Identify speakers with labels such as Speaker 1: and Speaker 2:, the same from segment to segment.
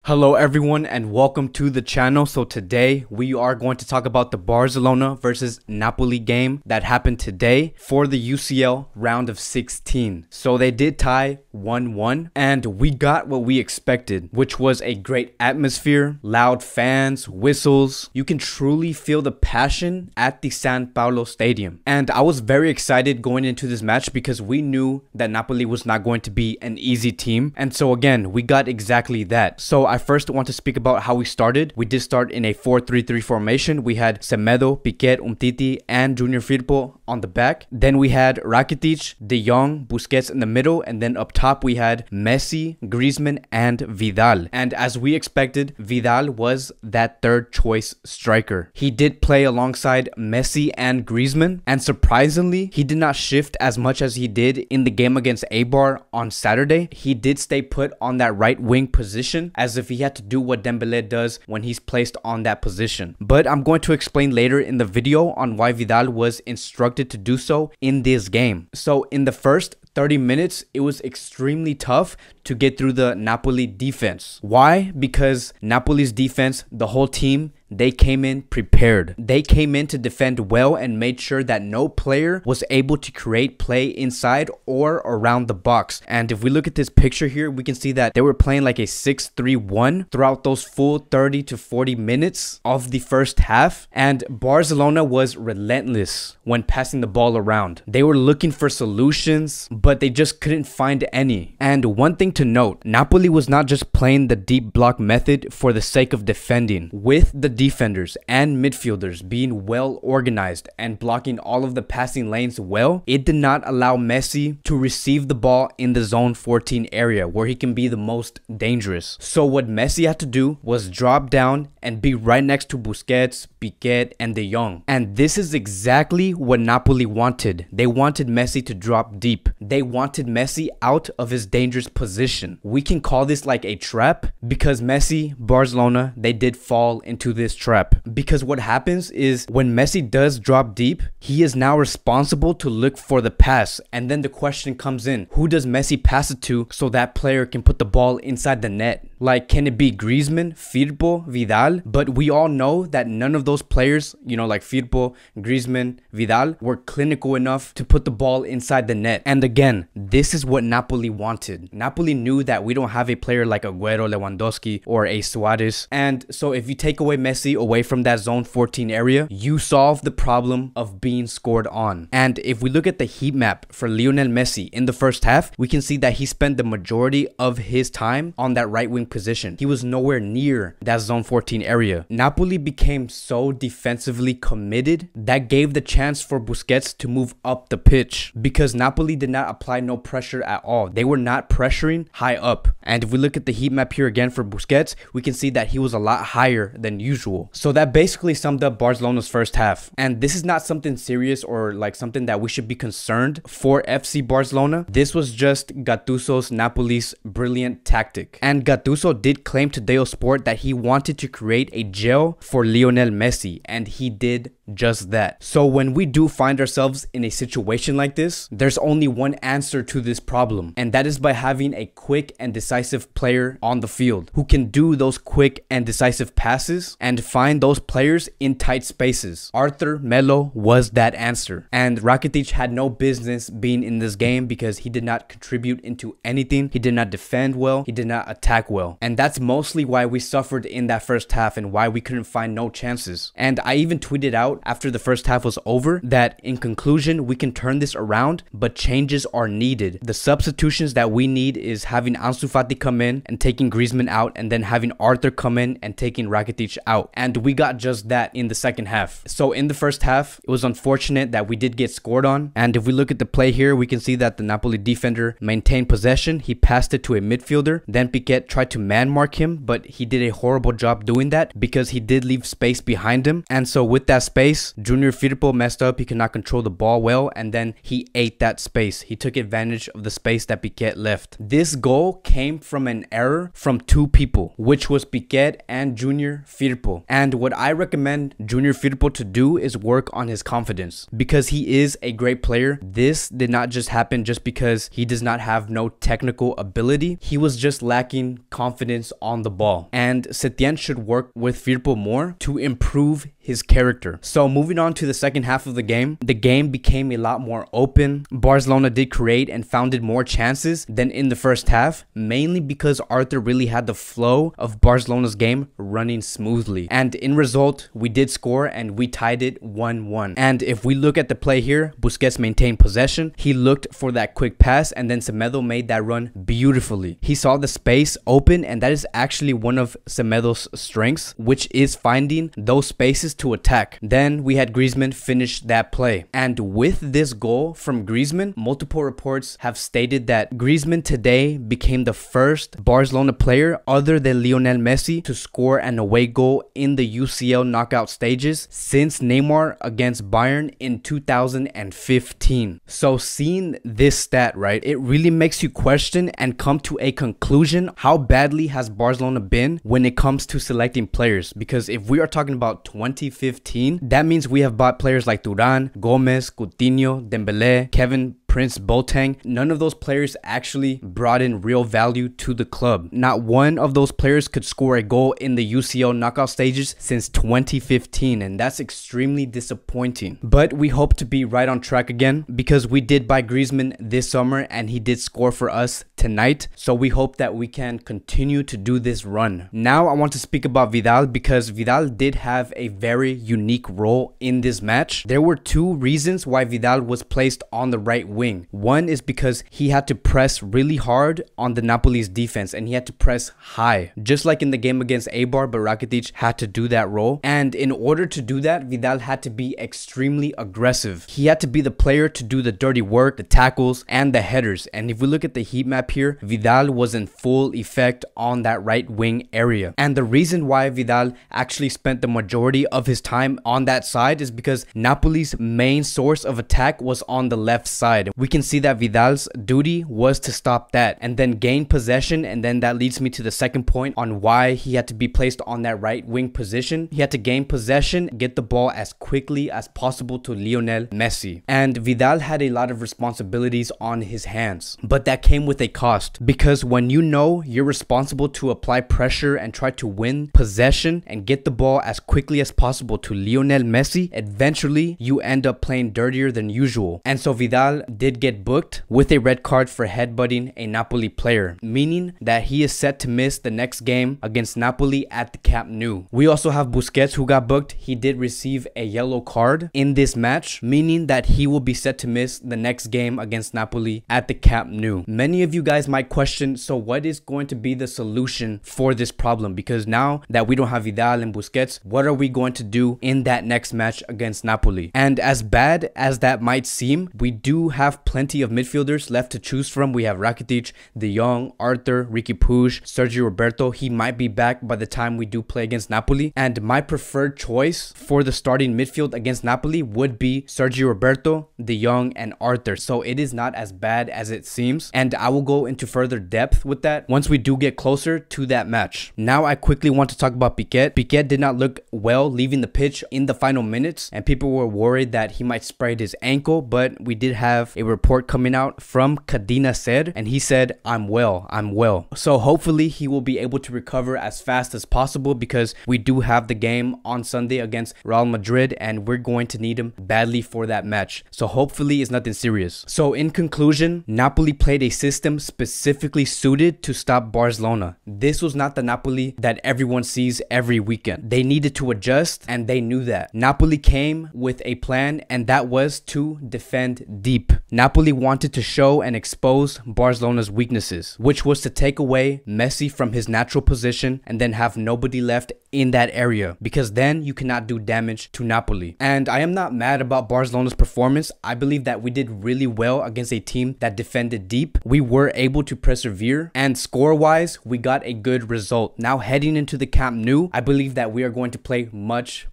Speaker 1: Hello everyone and welcome to the channel. So today we are going to talk about the Barcelona versus Napoli game that happened today for the UCL round of 16. So they did tie 1-1 and we got what we expected, which was a great atmosphere, loud fans, whistles. You can truly feel the passion at the San Paolo Stadium. And I was very excited going into this match because we knew that Napoli was not going to be an easy team. And so again, we got exactly that. So I first want to speak about how we started. We did start in a 4-3-3 formation. We had Semedo, Piqué, Umtiti, and Junior Firpo on the back. Then we had Rakitic, De Jong, Busquets in the middle, and then up top we had Messi, Griezmann, and Vidal. And as we expected, Vidal was that third choice striker. He did play alongside Messi and Griezmann, and surprisingly, he did not shift as much as he did in the game against Eibar on Saturday. He did stay put on that right wing position as if he had to do what Dembélé does when he's placed on that position. But I'm going to explain later in the video on why Vidal was instructed to do so in this game. So in the first 30 minutes, it was extremely tough to get through the Napoli defense. Why? Because Napoli's defense, the whole team, they came in prepared. They came in to defend well and made sure that no player was able to create play inside or around the box. And if we look at this picture here, we can see that they were playing like a 6-3-1 throughout those full 30 to 40 minutes of the first half. And Barcelona was relentless when passing the ball around. They were looking for solutions, but they just couldn't find any. And one thing to note, Napoli was not just playing the deep block method for the sake of defending. With the defenders and midfielders being well organized and blocking all of the passing lanes well, it did not allow Messi to receive the ball in the zone 14 area where he can be the most dangerous. So what Messi had to do was drop down and be right next to Busquets, Piqué, and De Jong. And this is exactly what Napoli wanted. They wanted Messi to drop deep. They wanted Messi out of his dangerous position. We can call this like a trap because Messi, Barcelona, they did fall into this trap. Because what happens is when Messi does drop deep, he is now responsible to look for the pass. And then the question comes in, who does Messi pass it to so that player can put the ball inside the net? Like, can it be Griezmann, Firpo, Vidal? But we all know that none of those players, like Firpo, Griezmann, Vidal, were clinical enough to put the ball inside the net. And again, this is what Napoli wanted. Napoli knew that we don't have a player like Agüero, Lewandowski, or a Suarez. And so if you take away Messi away from that zone 14 area, you solve the problem of being scored on. And if we look at the heat map for Lionel Messi in the first half, we can see that he spent the majority of his time on that right wing position. He was nowhere near that zone 14 area. Napoli became so defensively committed that gave the chance for Busquets to move up the pitch because Napoli did not apply no pressure at all. They were not pressuring high up. And if we look at the heat map here again for Busquets, we can see that he was a lot higher than usual. So that basically summed up Barcelona's first half. And this is not something serious or like something that we should be concerned for FC Barcelona. This was just Gattuso's Napoli's brilliant tactic. And Gattuso did claim to Deo Sport that he wanted to create a gel for Lionel Messi, and he did just that. So when we do find ourselves in a situation like this, there's only one answer to this problem, and that is by having a quick and decisive player on the field who can do those quick and decisive passes and find those players in tight spaces. Arthur Melo was that answer, and Rakitic had no business being in this game because he did not contribute into anything. He did not defend well. He did not attack well. And that's mostly why we suffered in that first half and why we couldn't find no chances. And I even tweeted out after the first half was over that in conclusion, we can turn this around, but changes are needed. The substitutions that we need is having Ansu Fati come in and taking Griezmann out, and then having Arthur come in and taking Rakitic out. And we got just that in the second half. So in the first half, it was unfortunate that we did get scored on. And if we look at the play here, we can see that the Napoli defender maintained possession. He passed it to a midfielder. Then Piqué tried to man mark him, but he did a horrible job doing that because he did leave space behind him. And so with that space, space. Junior Firpo messed up. He could not control the ball well, and then he ate that space. He took advantage of the space that Piquet left. This goal came from an error from two people, which was Piquet and Junior Firpo. And what I recommend Junior Firpo to do is work on his confidence, because he is a great player. This did not just happen just because he does not have no technical ability. He was just lacking confidence on the ball, and Setien should work with Firpo more to improve his character. So moving on to the second half of the game became a lot more open. Barcelona did create and founded more chances than in the first half, mainly because Arthur really had the flow of Barcelona's game running smoothly. And in result, we did score and we tied it 1-1. And if we look at the play here, Busquets maintained possession. He looked for that quick pass, and then Semedo made that run beautifully. He saw the space open, and that is actually one of Semedo's strengths, which is finding those spaces to attack. Then we had Griezmann finish that play. And with this goal from Griezmann, multiple reports have stated that Griezmann today became the first Barcelona player other than Lionel Messi to score an away goal in the UCL knockout stages since Neymar against Bayern in 2015. So seeing this stat, right, it really makes you question and come to a conclusion: how badly has Barcelona been when it comes to selecting players? Because if we are talking about 2015, that means we have bought players like Thuram, Gomez, Coutinho, Dembele, Kevin Prince Boateng. None of those players actually brought in real value to the club. Not one of those players could score a goal in the UCL knockout stages since 2015, and that's extremely disappointing. But we hope to be right on track again, because we did buy Griezmann this summer and he did score for us tonight. So we hope that we can continue to do this run. Now I want to speak about Vidal, because Vidal did have a very unique role in this match. There were two reasons why Vidal was placed on the right wing. One is because he had to press really hard on the Napoli's defense, and he had to press high, just like in the game against Eibar, but Rakitic had to do that role. And in order to do that, Vidal had to be extremely aggressive. He had to be the player to do the dirty work, the tackles, and the headers. And if we look at the heat map here, Vidal was in full effect on that right wing area. And the reason why Vidal actually spent the majority of his time on that side is because Napoli's main source of attack was on the left side. We can see that Vidal's duty was to stop that and then gain possession, and then that leads me to the second point on why he had to be placed on that right wing position. He had to gain possession, get the ball as quickly as possible to Lionel Messi. And Vidal had a lot of responsibilities on his hands, but that came with a cost, because when you know you're responsible to apply pressure and try to win possession and get the ball as quickly as possible to Lionel Messi, eventually you end up playing dirtier than usual. And so Vidal did get booked with a red card for headbutting a Napoli player, meaning that he is set to miss the next game against Napoli at the Camp Nou. We also have Busquets, who got booked. He did receive a yellow card in this match, meaning that he will be set to miss the next game against Napoli at the Camp Nou. Many of you guys might question, so what is going to be the solution for this problem? Because now that we don't have Vidal and Busquets, what are we going to do in that next match against Napoli? And as bad as that might seem, we do have plenty of midfielders left to choose from. We have Rakitic, De Jong, Arthur, Riqui Puig, Sergio Roberto. He might be back by the time we do play against Napoli. And my preferred choice for the starting midfield against Napoli would be Sergio Roberto, De Jong, and Arthur. So it is not as bad as it seems, and I will go into further depth with that once we do get closer to that match. Now I quickly want to talk about Piquet. Piquet did not look well leaving the pitch in the final minutes, and people were worried that he might sprain his ankle, but we did have a report coming out from Cadena Ser, and he said, I'm well. So hopefully he will be able to recover as fast as possible, because we do have the game on Sunday against Real Madrid, and we're going to need him badly for that match. So hopefully it's nothing serious. So in conclusion, Napoli played a system specifically suited to stop Barcelona. This was not the Napoli that everyone sees every weekend. They needed to adjust, and they knew that. Napoli came with a plan, and that was to defend deep. Napoli wanted to show and expose Barcelona's weaknesses, which was to take away Messi from his natural position and then have nobody left in that area, because then you cannot do damage to Napoli. And I am not mad about Barcelona's performance. I believe that we did really well against a team that defended deep. We were able to persevere, and score-wise, we got a good result. Now heading into the Camp Nou, I believe that we are going to play much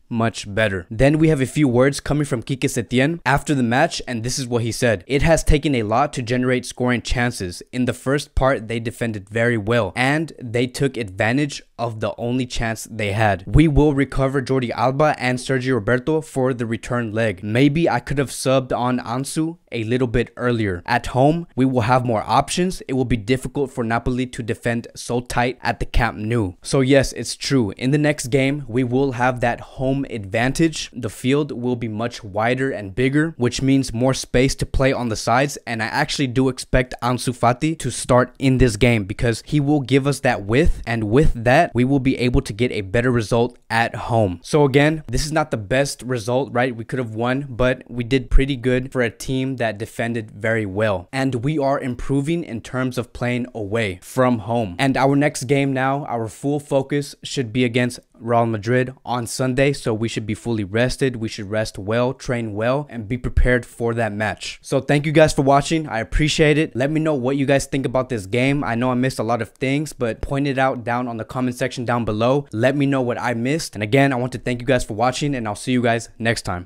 Speaker 1: better. Then we have a few words coming from Quique Setién after the match, and this is what he said. It has taken a lot to generate scoring chances. In the first part, they defended very well, and they took advantage of the only chance they had. We will recover Jordi Alba and Sergio Roberto for the return leg. Maybe I could have subbed on Ansu a little bit earlier. At home, we will have more options. It will be difficult for Napoli to defend so tight at the Camp Nou. So yes, it's true. In the next game, we will have that home advantage. The field will be much wider and bigger, which means more space to play on the sides, and I actually do expect Ansu Fati to start in this game because he will give us that width, and with that we will be able to get a better result at home. So again, this is not the best result, right? We could have won, but we did pretty good for a team that defended very well, and we are improving in terms of playing away from home. And our next game now, our full focus should be against Real Madrid on Sunday, so we should be fully rested. We should rest well, train well, and be prepared for that match. So thank you guys for watching. I appreciate it. Let me know what you guys think about this game. I know I missed a lot of things, but point it out down on the comment section down below. Let me know what I missed. And again, I want to thank you guys for watching, and I'll see you guys next time.